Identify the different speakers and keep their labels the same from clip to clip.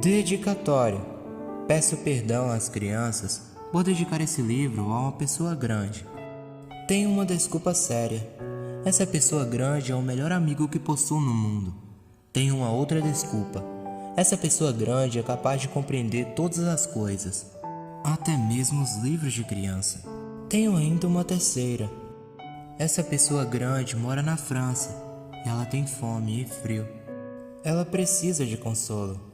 Speaker 1: Dedicatório. Peço perdão às crianças por dedicar esse livro a uma pessoa grande. Tenho uma desculpa séria. Essa pessoa grande é o melhor amigo que possuo no mundo. Tenho uma outra desculpa. Essa pessoa grande é capaz de compreender todas as coisas, até mesmo os livros de criança. Tenho ainda uma terceira. Essa pessoa grande mora na França e ela tem fome e frio. Ela precisa de consolo.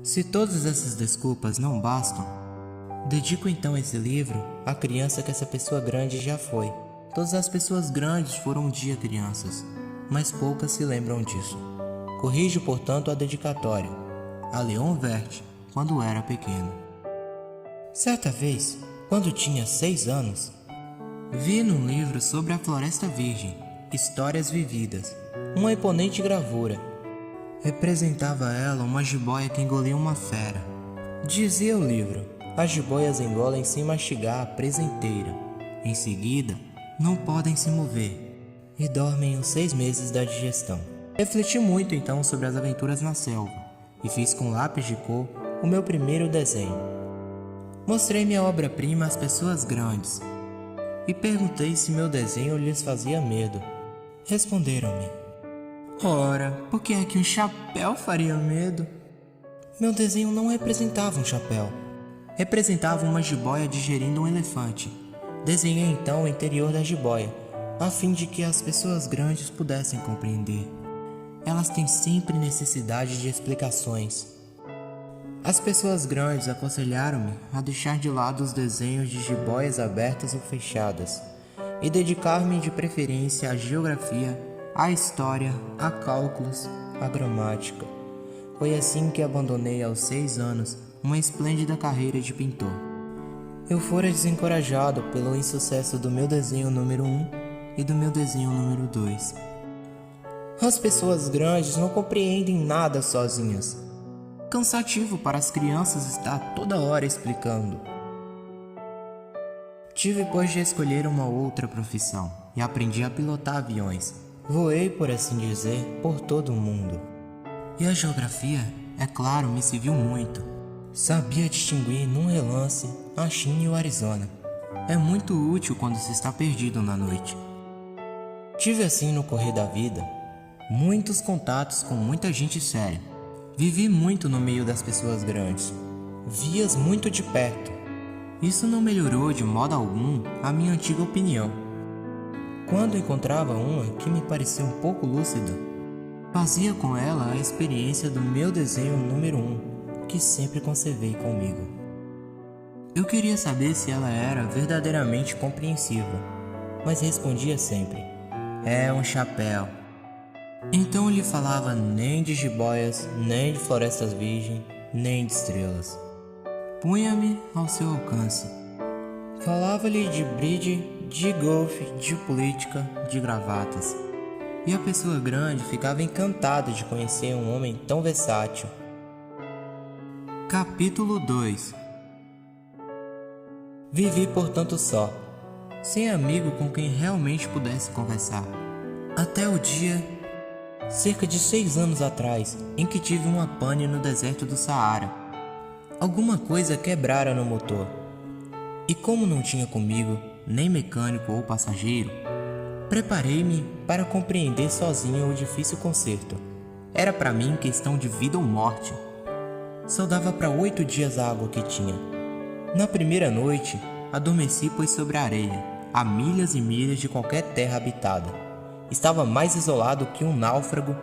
Speaker 1: Se todas essas desculpas não bastam, dedico então esse livro à criança que essa pessoa grande já foi. Todas as pessoas grandes foram um dia crianças, mas poucas se lembram disso. Corrijo, portanto, a dedicatória a Leon Vert quando era pequeno. Certa vez, quando tinha 6 anos, vi num livro sobre a Floresta Virgem, Histórias Vividas, uma imponente gravura. Representava ela uma jiboia que engolia uma fera. Dizia o livro: as jiboias engolem sem mastigar a presa inteira. Em seguida, não podem se mover e dormem os 6 meses da digestão. Refleti muito então sobre as aventuras na selva e fiz com lápis de cor o meu primeiro desenho. Mostrei minha obra-prima às pessoas grandes e perguntei se meu desenho lhes fazia medo. Responderam-me: ora, por que é que um chapéu faria medo? Meu desenho não representava um chapéu. Representava uma jiboia digerindo um elefante. Desenhei então o interior da jiboia, a fim de que as pessoas grandes pudessem compreender. Elas têm sempre necessidade de explicações. As pessoas grandes aconselharam-me a deixar de lado os desenhos de jiboias abertas ou fechadas e dedicar-me de preferência à geografia, à história, a cálculos, à gramática. Foi assim que abandonei aos 6 anos uma esplêndida carreira de pintor. Eu fora desencorajado pelo insucesso do meu desenho número 1 e do meu desenho número 2. As pessoas grandes não compreendem nada sozinhas. Cansativo para as crianças estar toda hora explicando. Tive, pois, de escolher uma outra profissão e aprendi a pilotar aviões. Voei, por assim dizer, por todo o mundo. E a geografia, é claro, me serviu muito. Sabia distinguir num relance a China e o Arizona. É muito útil quando se está perdido na noite. Tive assim no correr da vida muitos contatos com muita gente séria. Vivi muito no meio das pessoas grandes. Vi-as muito de perto. Isso não melhorou de modo algum a minha antiga opinião. Quando encontrava uma que me parecia um pouco lúcida, fazia com ela a experiência do meu desenho número 1, que sempre conservei comigo. Eu queria saber se ela era verdadeiramente compreensiva, mas respondia sempre: é um chapéu. Então eu lhe falava nem de jiboias, nem de florestas virgens, nem de estrelas. Punha-me ao seu alcance. Falava-lhe de bridge, de golfe, de política, de gravatas. E a pessoa grande ficava encantada de conhecer um homem tão versátil. Capítulo 2. Vivi, portanto, só, sem amigo com quem realmente pudesse conversar. Até o dia, cerca de 6 anos atrás, em que tive uma pane no deserto do Saara. Alguma coisa quebrara no motor. E como não tinha comigo nem mecânico ou passageiro, preparei-me para compreender sozinho o difícil conserto. Era para mim questão de vida ou morte. Só dava para 8 dias a água que tinha. Na primeira noite, adormeci pois sobre a areia, a milhas e milhas de qualquer terra habitada. Estava mais isolado que um náufrago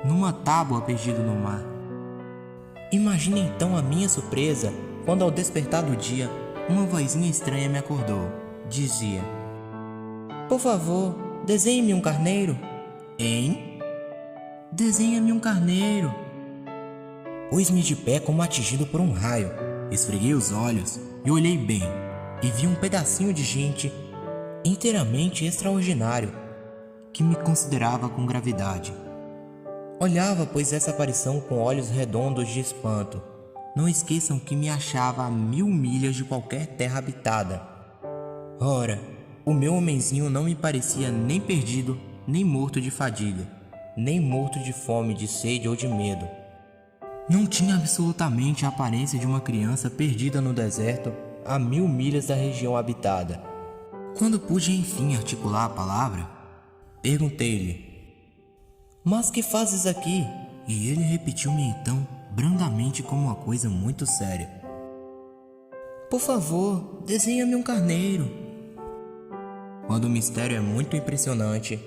Speaker 1: numa tábua perdido no mar. Imagine então a minha surpresa quando, ao despertar do dia, uma vozinha estranha me acordou. Dizia: por favor, desenhe-me um carneiro. Hein? Desenha-me um carneiro. Pus-me de pé como atingido por um raio. Esfreguei os olhos e olhei bem, e vi um pedacinho de gente inteiramente extraordinário, que me considerava com gravidade. Olhava, pois, essa aparição com olhos redondos de espanto. Não esqueçam que me achava a 1000 milhas de qualquer terra habitada. Ora, o meu homenzinho não me parecia nem perdido, nem morto de fadiga, nem morto de fome, de sede ou de medo. Não tinha absolutamente a aparência de uma criança perdida no deserto a 1000 milhas da região habitada. Quando pude enfim articular a palavra, perguntei-lhe: "Mas que fazes aqui?" E ele repetiu-me então, brandamente, como uma coisa muito séria: "Por favor, desenha-me um carneiro." Quando o mistério é muito impressionante,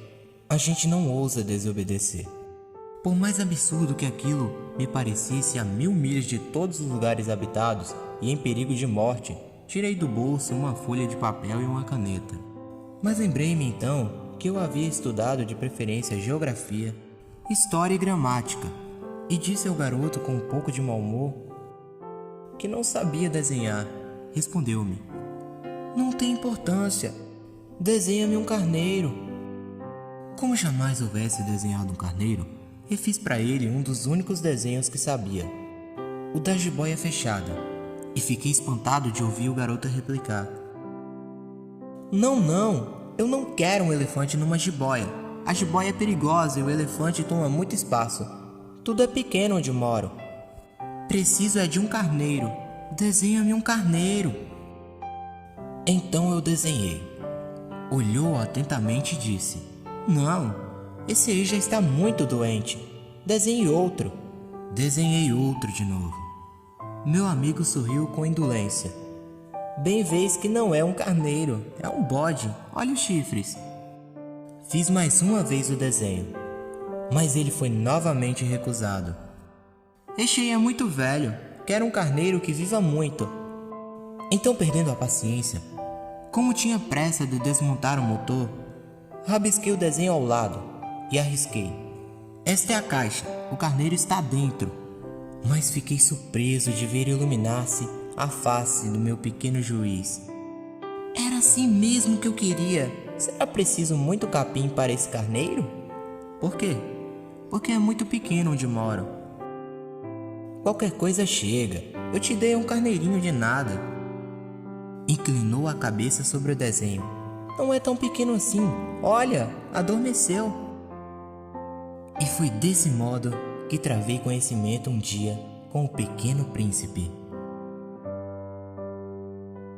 Speaker 1: a gente não ousa desobedecer. Por mais absurdo que aquilo me parecesse a 1000 milhas de todos os lugares habitados e em perigo de morte, tirei do bolso uma folha de papel e uma caneta. Mas lembrei-me então que eu havia estudado de preferência geografia, história e gramática, e disse ao garoto com um pouco de mau humor que não sabia desenhar. Respondeu-me: "Não tem importância, desenha-me um carneiro." Como jamais houvesse desenhado um carneiro, refiz para ele um dos únicos desenhos que sabia, o da jiboia fechada, e fiquei espantado de ouvir o garoto replicar: Não, eu não quero um elefante numa jiboia. A jiboia é perigosa e o elefante toma muito espaço. Tudo é pequeno onde moro. Preciso é de um carneiro. Desenha-me um carneiro." Então eu desenhei. Olhou atentamente e disse: "Não, esse aí já está muito doente. Desenhe outro." Desenhei outro de novo. Meu amigo sorriu com indolência. "Bem vês que não é um carneiro, é um bode. Olha os chifres." Fiz mais uma vez o desenho, mas ele foi novamente recusado. "Este aí é muito velho. Quero um carneiro que viva muito." Então, perdendo a paciência, como tinha pressa de desmontar o motor, rabisquei o desenho ao lado e arrisquei: "Esta é a caixa, o carneiro está dentro." Mas fiquei surpreso de ver iluminar-se a face do meu pequeno juiz. Era assim mesmo que eu queria. Será preciso muito capim para esse carneiro? Por quê? Porque é muito pequeno onde moro. Qualquer coisa chega, eu te dei um carneirinho de nada. Inclinou a cabeça sobre o desenho. Não é tão pequeno assim, olha, adormeceu. E foi desse modo que travei conhecimento um dia com o Pequeno Príncipe.